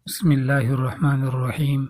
بسم اللہ الرحمن الرحیم۔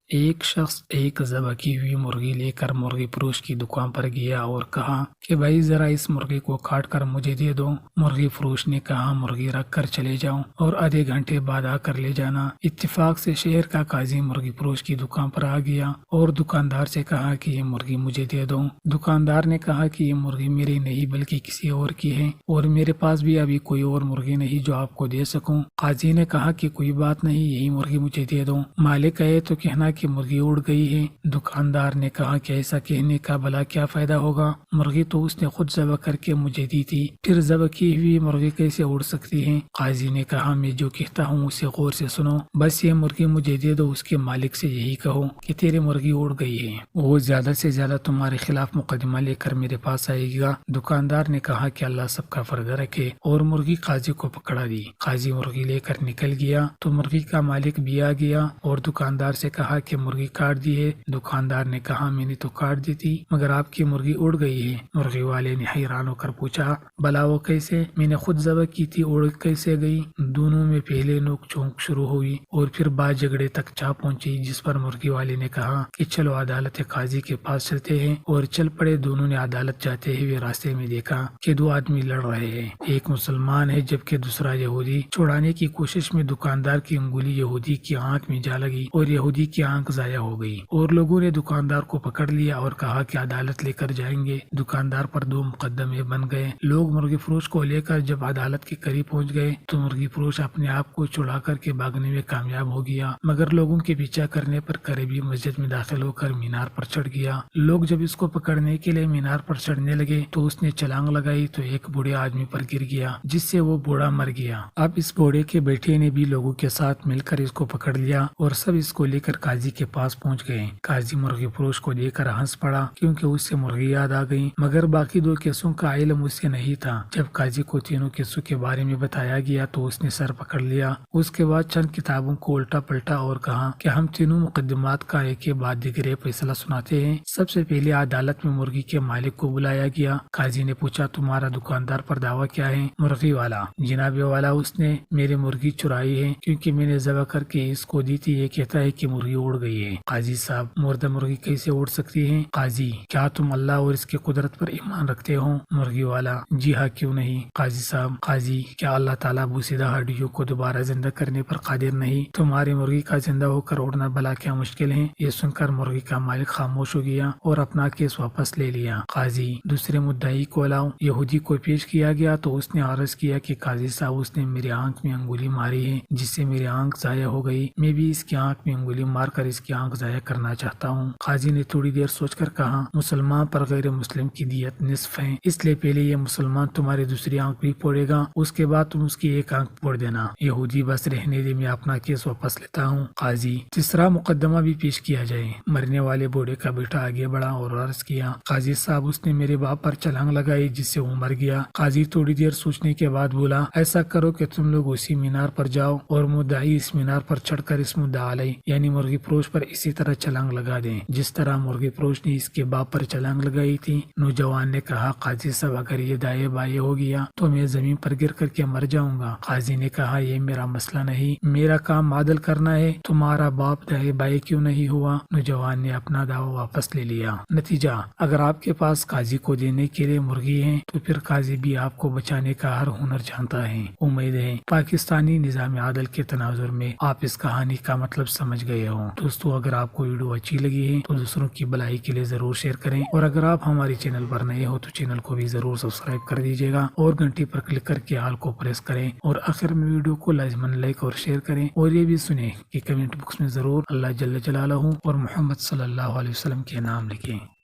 ایک شخص ایک ذبح کی ہوئی مرغی لے کر مرغی فروش کی دکان پر گیا اور کہا کہ بھائی ذرا اس مرغی کو کاٹ کر مجھے دے دو۔ مرغی فروش نے کہا مرغی رکھ کر چلے جاؤ اور آدھے گھنٹے بعد آ کر لے جانا۔ اتفاق سے شہر کا قاضی مرغی فروش کی دکان پر آ گیا اور دکاندار سے کہا کہ یہ مرغی مجھے دے دو۔ دکاندار نے کہا کہ یہ مرغی میری نہیں بلکہ کسی اور کی ہے اور میرے پاس بھی ابھی کوئی اور مرغی نہیں جو آپ کو دے سکوں۔ قاضی نے کہا کہ کوئی بات نہیں، یہی مرغی مجھے دے دو۔ مالک کہے تو کہنا کہ مرغی اڑ گئی ہے۔ دکاندار نے کہا کہ ایسا کہنے کا بھلا کیا فائدہ ہوگا، مرغی تو اس نے خود ذبح کر کے مجھے دی تھی، پھر ذبح کی ہوئی مرغی کیسے اڑ سکتی ہے؟ قاضی نے کہا میں جو کہتا ہوں اسے غور سے سنو، بس یہ مرغی مجھے دے دو۔ اس کے مالک سے یہی کہو کہ تیری مرغی اڑ گئی ہے، وہ زیادہ سے زیادہ تمہارے خلاف مقدمہ لے کر میرے پاس آئے گا۔ دکاندار نے کہا کہ اللہ سب کا فردہ رکھے اور مرغی قاضی کو پکڑا دی۔ قاضی مرغی لے کر نکل گیا تو مرغی کا مالک بھی آ گیا اور دکاندار سے کہا کہ مرغی کاٹ دی ہے۔ دکاندار نے کہا میں نے تو کاٹ دی تھی مگر آپ کی مرغی اڑ گئی ہے۔ مرغی والے نے حیران ہو کر پوچھا بھلا وہ کیسے؟ میں نے خود ذبح کی تھی، اڑ کیسے گئی؟ دونوں میں پہلے نوک چونک شروع ہوئی اور پھر بات جھگڑے تک جا پہنچی، جس پر مرغی والے نے کہا کہ چلو عدالت قاضی کے پاس چلتے ہیں، اور چل پڑے۔ دونوں نے عدالت جاتے ہوئے راستے میں دیکھا کہ دو آدمی لڑ رہے ہیں، ایک مسلمان ہے جبکہ دوسرا یہودی۔ چھڑانے کی کوشش میں دکاندار کی انگلی یہودی کی آنکھ میں جا لگی اور یہودی کی آنکھ ضائع ہو گئی، اور لوگوں نے دکاندار کو پکڑ لیا اور کہا کہ عدالت لے کر جائیں گے۔ دکاندار پر دو مقدمے بن گئے۔ لوگ مرغی فروش کو لے کر جب عدالت کے قریب پہنچ گئے تو مرغی فروش اپنے آپ کو چھڑا کر کے بھاگنے میں کامیاب ہو گیا، مگر لوگوں کے پیچھا کرنے پر قریبی مسجد میں داخل ہو کر مینار پر چڑھ گیا۔ لوگ جب اس کو پکڑنے کے لیے مینار پر چڑھنے لگے تو اس نے چھلانگ لگائی تو ایک بوڑھے آدمی پر گر گیا، جس سے وہ بوڑھا مر گیا۔ اب اس بوڑھے کے بیٹے نے بھی لوگوں کے ساتھ مل کر اس کو پکڑ لیا اور سب اس کو لے کر قاضی کے پاس پہنچ گئے۔ قاضی مرغی فروش کو دیکھ کر ہنس پڑا کیونکہ اس سے مرغی یاد آ گئی، مگر باقی دو کیسوں کا علم اس سے نہیں تھا۔ جب قاضی کو تینوں کیسوں کے بارے میں بتایا گیا تو اس نے سر پکڑ لیا۔ اس کے بعد چند کتابوں کو الٹا پلٹا اور کہا کہ ہم تینوں مقدمات کا ایک کے بعد دیگر فیصلہ سناتے ہیں۔ سب سے پہلے عدالت میں مرغی کے مالک کو بلایا گیا۔ قاضی نے پوچھا تمہارا دکاندار پر دعویٰ کیا ہے؟ مرغی والا جناب والا اس نے میری مرغی چرائی ہے کیونکہ میں نے ذبح کر کے اس کو دی تھی، یہ کہتا ہے کہ مرغی اڑ گئی ہے۔ قاضی صاحب مردہ مرغی کیسے اڑ سکتی ہے؟ قاضی کیا تم اللہ اور اس کی قدرت پر ایمان رکھتے ہو؟ مرغی والا جی ہاں کیوں نہیں؟ قاضی صاحب قاضی کیا اللہ تعالیٰ بوسیدہ ہڈیوں کو دوبارہ زندہ کرنے پر قادر نہیں؟ تمہاری مرغی کا زندہ ہو کر اڑنا بھلا کیا مشکل ہے؟ یہ سن کر مرغی کا مالک خاموش ہو گیا اور اپنا کیس واپس لے لیا۔ قاضی دوسرے مدعی کو لاؤ۔ یہودی کو پیش کیا گیا تو اس نے عرض کیا کہ قاضی صاحب اس نے میری آنکھ میں انگلی ماری ہے جس سے میری آنکھ ضائع ہو گئی، میں بھی اس کی آنکھ میں انگلی مار کر اس کی آنکھ ضائع کرنا چاہتا ہوں۔ قاضی نے تھوڑی دیر سوچ کر کہا مسلمان پر غیر مسلم کی دیت نصف ہے، اس لیے پہلے یہ مسلمان تمہاری دوسری آنکھ بھی پھوڑے گا، اس کے بعد تم اس کی ایک آنکھ پھوڑ دینا۔ یہودی بس رہنے دے، میں اپنا کیس واپس لیتا ہوں۔ قاضی تیسرا مقدمہ بھی پیش کیا جائے۔ مرنے والے بوڑھے کا بیٹا آگے بڑھا اور عرض کیا قاضی صاحب اس نے میرے باپ پر چھلانگ لگائی جس سے وہ مر گیا۔ قاضی تھوڑی دیر سوچنے کے بعد بولا ایسا کرو کہ تم لوگ اسی مینار پر جاؤ اور مدعی اس مینار پر چڑھ کر اس مدعا علیہ یعنی مرغی فروش پر اسی طرح چھلانگ لگا دیں جس طرح مرغی فروش نے اس کے باپ پر چھلانگ لگائی تھی۔ نوجوان نے کہا قاضی صاحب اگر یہ دائیں بائیں ہو گیا تو میں زمین پر گر کر کے مر جاؤں گا۔ قاضی نے کہا یہ میرا مسئلہ نہیں، میرا کام عدل کرنا ہے، تمہارا باپ دائیں بائیں کیوں نہیں ہوا؟ نوجوان نے اپنا دعویٰ واپس لے لیا۔ نتیجہ اگر آپ کے پاس قاضی کو دینے کے لیے مرغی ہے تو پھر قاضی بھی آپ کو بچانے کا ہر ہنر جانتا ہے۔ امید ہے پاکستانی نظام عدل کے تناظر میں آپ اس کہانی کا مطلب سمجھ گئے ہوں۔ دوستو اگر آپ کو ویڈیو اچھی لگی ہے تو دوسروں کی بھلائی کے لیے ضرور شیئر کریں، اور اگر آپ ہمارے چینل پر نئے ہو تو چینل کو بھی ضرور سبسکرائب کر دیجیے گا اور گھنٹی پر کلک کر کے آل کو پریس کریں، اور آخر میں ویڈیو کو لازماً لائک اور شیئر کریں، اور یہ بھی سنیں کہ کمنٹ باکس میں ضرور اللہ جل جلالہ اور محمد صلی اللہ علیہ وسلم کے نام لکھیں۔